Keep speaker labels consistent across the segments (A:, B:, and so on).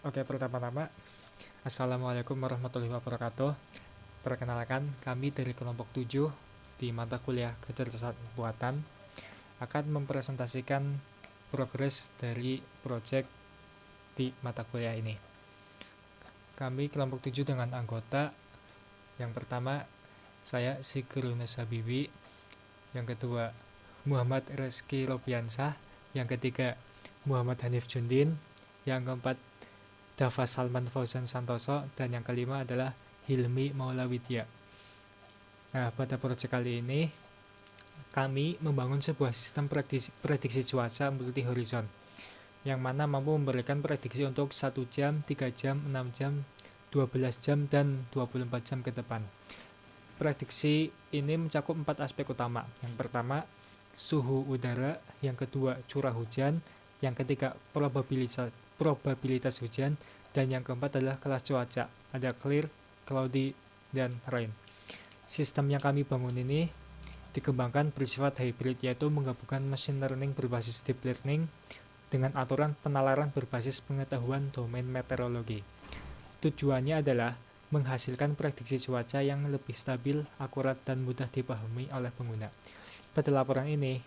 A: Oke, pertama-tama, Assalamualaikum warahmatullahi wabarakatuh. Perkenalkan, kami dari kelompok 7 di mata kuliah kecerdasan buatan akan mempresentasikan progres dari proyek di mata kuliah ini. Kami kelompok 7 dengan anggota, yang pertama, saya Sigrunus Habibi, yang kedua, Muhammad Reski Robiansah, yang ketiga, Muhammad Hanif Jundin, yang keempat, Dava Salman Fauzan Santoso, dan yang kelima adalah Hilmi Maulawidya. Nah, pada proyek kali ini kami membangun sebuah sistem prediksi cuaca multi horizon yang mana mampu memberikan prediksi untuk 1 jam, 3 jam, 6 jam, 12 jam, dan 24 jam ke depan. Prediksi ini mencakup 4 aspek utama. Yang pertama, suhu udara, yang kedua, curah hujan, yang ketiga, probabilitas hujan, dan yang keempat adalah kelas cuaca. Ada clear, cloudy, dan rain. Sistem yang kami bangun ini dikembangkan bersifat hybrid, yaitu menggabungkan machine learning berbasis deep learning dengan aturan penalaran berbasis pengetahuan domain meteorologi. Tujuannya adalah menghasilkan prediksi cuaca yang lebih stabil, akurat, dan mudah dipahami oleh pengguna. Pada laporan ini,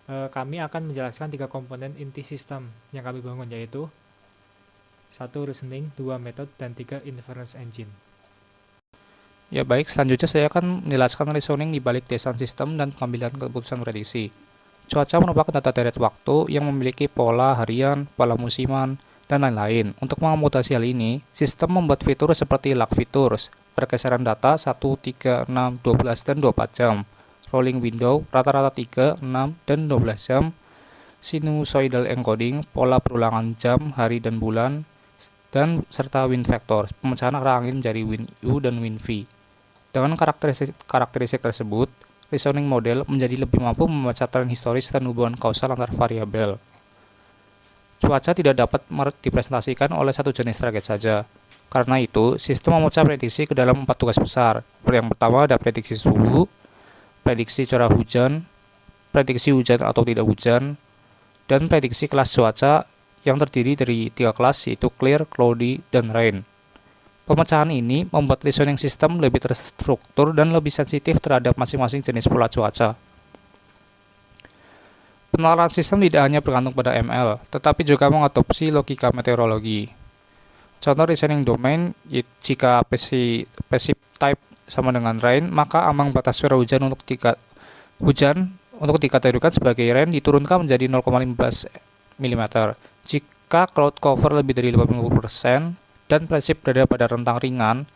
A: kami akan menjelaskan 3 komponen inti sistem yang kami bangun, yaitu 1. Reasoning, 2. Method, dan 3. Inference engine.
B: Ya baik, selanjutnya saya akan menjelaskan reasoning di balik desain sistem dan pengambilan keputusan prediksi. Cuaca merupakan data deret waktu yang memiliki pola harian, pola musiman, dan lain-lain. Untuk mengakomodasi hal ini, sistem membuat fitur seperti lag features, pergeseran data 1, 3, 6, 12, dan 24 jam, rolling window, rata-rata 3, 6, dan 12 jam, sinusoidal encoding, pola perulangan jam, hari, dan bulan, dan serta wind vector, pemecahan arah angin menjadi wind U dan wind V. Dengan karakteristik tersebut, reasoning model menjadi lebih mampu membaca tren historis dan hubungan kausal antar variabel. Cuaca tidak dapat dipresentasikan oleh satu jenis target saja. Karena itu, sistem memecah prediksi ke dalam 4 tugas besar. Yang pertama ada prediksi suhu, prediksi curah hujan, prediksi hujan atau tidak hujan, dan prediksi kelas cuaca yang terdiri dari 3 kelas, yaitu clear, cloudy, dan rain. Pemecahan ini membuat reasoning system lebih terstruktur dan lebih sensitif terhadap masing-masing jenis pola cuaca. Penalaran sistem tidak hanya bergantung pada ML, tetapi juga mengadopsi logika meteorologi. Contoh reasoning domain, jika passive type sama dengan rain, maka ambang batas curah hujan untuk dikategorikan sebagai rain diturunkan menjadi 0,15 mm. Jika cloud cover lebih dari 50% dan prinsip berada pada rentang ringan,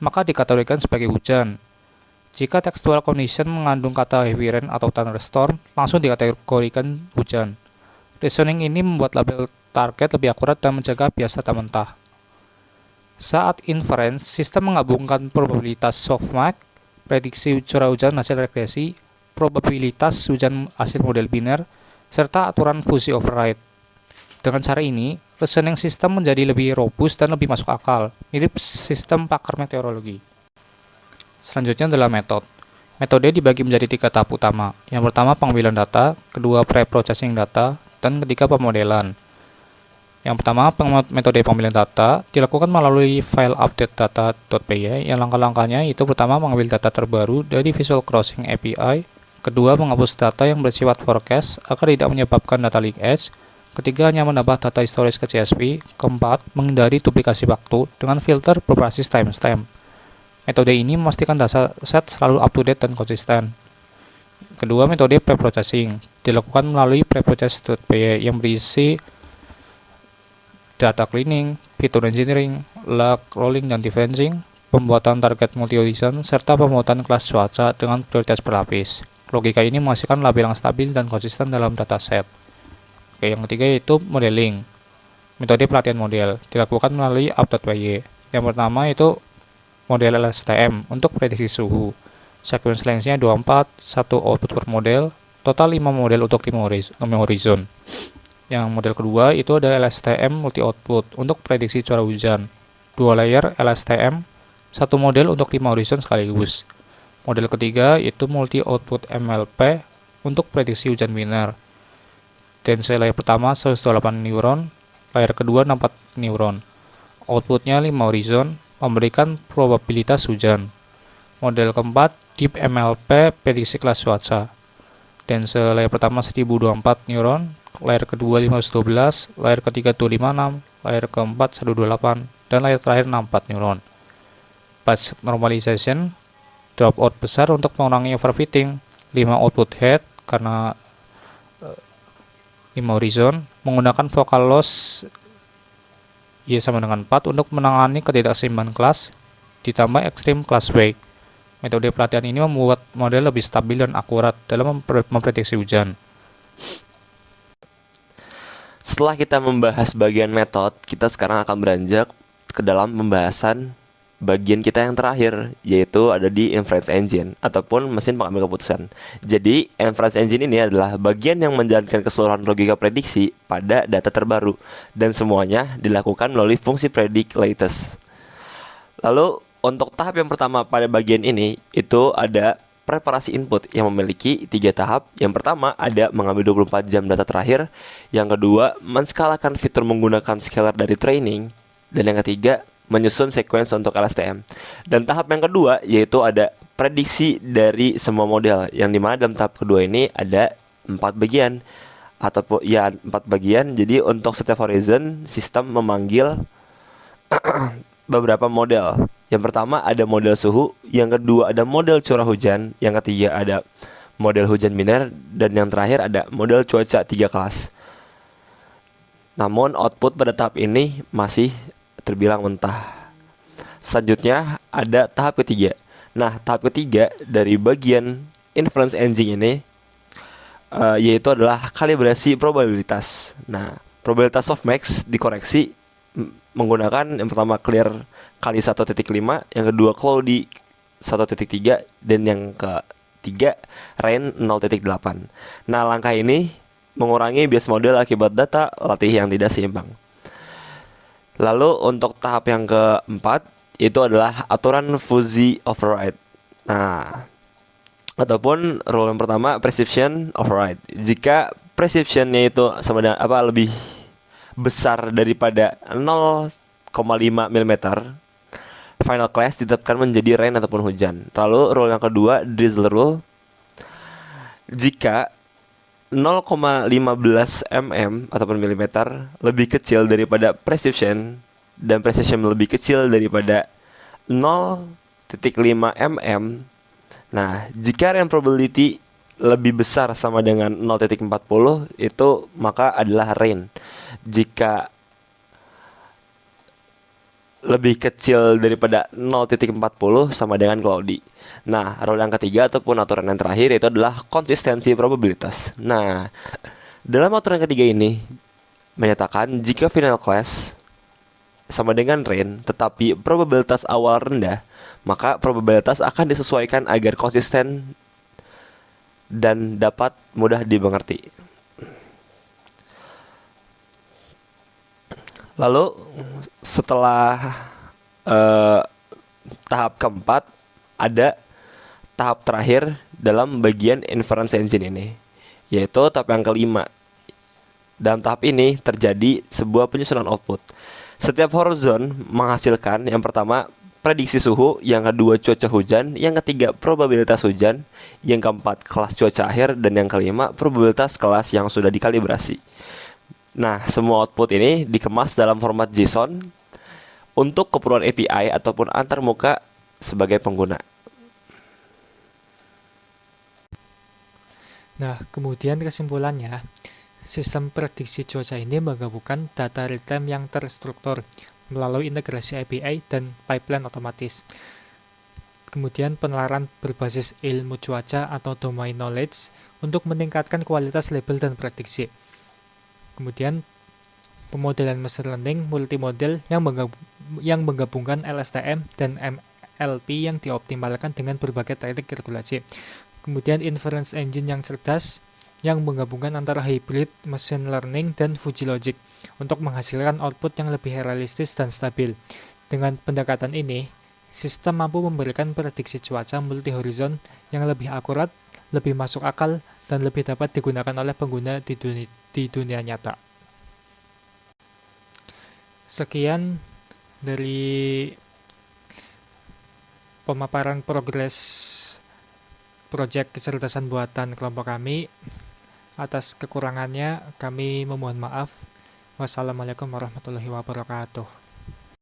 B: maka dikategorikan sebagai hujan. Jika textual condition mengandung kata heavy rain atau thunderstorm, langsung dikategorikan hujan. Reasoning ini membuat label target lebih akurat dan mencegah bias data mentah. Saat inference, sistem menggabungkan probabilitas softmax, prediksi curah hujan hasil regresi, probabilitas hujan hasil model biner, serta aturan fuzzy override. Dengan cara ini, reasoning system menjadi lebih robust dan lebih masuk akal, mirip sistem pakar meteorologi. Selanjutnya adalah metode. Metode dibagi menjadi 3 tahap utama. Yang pertama pengambilan data, kedua pre-processing data, dan ketiga pemodelan. Yang pertama, metode pengambilan data dilakukan melalui file update data.py yang langkah-langkahnya itu pertama mengambil data terbaru dari Visual Crossing API, kedua menghapus data yang bersifat forecast agar tidak menyebabkan data leakage, ketiga, hanya menambah data historis ke CSV. Keempat, menghindari duplikasi waktu dengan filter berbasis timestamp. Metode ini memastikan data set selalu up-to-date dan konsisten. Kedua, metode pre-processing dilakukan melalui preprocess.py yang berisi data cleaning, feature engineering, lag, rolling, dan defencing, pembuatan target multi-horizon, serta pembuatan kelas cuaca dengan prioritas berlapis. Logika ini menghasilkan label yang stabil dan konsisten dalam dataset. Oke, yang ketiga yaitu modeling. Metode pelatihan model dilakukan melalui up.py. Yang pertama itu model LSTM untuk prediksi suhu. Sequence length-nya 24, 1 output per model, total 5 model untuk time horizon. Yang model kedua itu ada LSTM multi output untuk prediksi curah hujan. 2 layer LSTM, 1 model untuk time horizon sekaligus. Model ketiga itu multi output MLP untuk prediksi hujan biner. Density layer pertama 128 neuron, Layer kedua 64 neuron. Outputnya 5 horizon, memberikan probabilitas hujan. Model keempat, Deep MLP prediksi kelas cuaca. Dense layer pertama 1024 neuron, layer kedua 512, layer ketiga 256, layer keempat 128, dan layer terakhir 64 neuron. Batch normalization, dropout besar untuk mengurangi overfitting, 5 output head karena 5 horizon, menggunakan vocal loss Y sama dengan 4 untuk menangani ketidakseimbangan kelas, ditambah extreme class weight. Metode pelatihan ini membuat model lebih stabil dan akurat dalam memprediksi hujan.
C: Setelah kita membahas bagian metode, kita sekarang akan beranjak ke dalam pembahasan bagian kita yang terakhir, yaitu ada di inference engine ataupun mesin pengambil keputusan. Jadi, inference engine ini adalah bagian yang menjalankan keseluruhan logika prediksi pada data terbaru, dan semuanya dilakukan melalui fungsi predict latest. Lalu, untuk tahap yang pertama pada bagian ini, itu ada preparasi input yang memiliki 3 tahap. Yang pertama ada mengambil 24 jam data terakhir. Yang kedua, menskalakan fitur menggunakan scalar dari training. Dan yang ketiga, menyusun sequence untuk LSTM. Dan tahap yang kedua yaitu ada prediksi dari semua model, yang dimana dalam tahap kedua ini ada 4 bagian ataupun ya 4 bagian. Jadi untuk setiap horizon sistem memanggil beberapa model. Yang pertama ada model suhu, yang kedua ada model curah hujan, yang ketiga ada model hujan biner, dan yang terakhir ada model cuaca 3 kelas. Namun output pada tahap ini masih terbilang mentah. Selanjutnya ada tahap ketiga. Nah, tahap ketiga dari bagian inference engine ini yaitu adalah kalibrasi probabilitas. Nah, probabilitas softmax dikoreksi menggunakan yang pertama clear kali 1.5, yang kedua cloudy 1.3, dan yang ketiga rain 0.8. Nah, langkah ini mengurangi bias model akibat data latih yang tidak seimbang. Lalu untuk tahap yang keempat itu adalah aturan fuzzy override. Nah, ataupun rule yang pertama precision override. Jika precisionnya itu sama dengan lebih besar daripada 0,5 mm, final class ditetapkan menjadi rain ataupun hujan. Lalu rule yang kedua drizzle rule. Jika 0,15 mm ataupun milimeter lebih kecil daripada precision dan precision lebih kecil daripada 0,5 mm. Nah, jika rain probability lebih besar sama dengan 0.40 itu maka adalah rain. Jika lebih kecil daripada 0.40 sama dengan cloudy. Nah, rule yang ketiga ataupun aturan yang terakhir itu adalah konsistensi probabilitas. Nah, dalam aturan ketiga ini menyatakan jika final class sama dengan rain tetapi probabilitas awal rendah, maka probabilitas akan disesuaikan agar konsisten dan dapat mudah dimengerti. Lalu setelah tahap keempat ada tahap terakhir dalam bagian inference engine ini, yaitu tahap yang kelima. Dalam tahap ini terjadi sebuah penyusunan output. Setiap horizon menghasilkan yang pertama prediksi suhu, yang kedua cuaca hujan, yang ketiga probabilitas hujan, yang keempat kelas cuaca akhir, dan yang kelima probabilitas kelas yang sudah dikalibrasi. Nah, semua output ini dikemas dalam format JSON untuk keperluan API ataupun antarmuka sebagai pengguna.
A: Nah, kemudian kesimpulannya, sistem prediksi cuaca ini menggabungkan data real-time yang terstruktur melalui integrasi API dan pipeline otomatis. Kemudian penelaran berbasis ilmu cuaca atau domain knowledge untuk meningkatkan kualitas label dan prediksi. Kemudian pemodelan machine learning multimodel yang menggabungkan LSTM dan MLP yang dioptimalkan dengan berbagai teknik regulasi. Kemudian inference engine yang cerdas yang menggabungkan antara hybrid machine learning dan Fuzzy logic untuk menghasilkan output yang lebih realistis dan stabil. Dengan pendekatan ini, sistem mampu memberikan prediksi cuaca multi-horizon yang lebih akurat, lebih masuk akal, dan lebih dapat digunakan oleh pengguna di dunia nyata. Sekian dari pemaparan progres proyek kecerdasan buatan kelompok kami. Atas kekurangannya kami memohon maaf. Wassalamualaikum warahmatullahi wabarakatuh.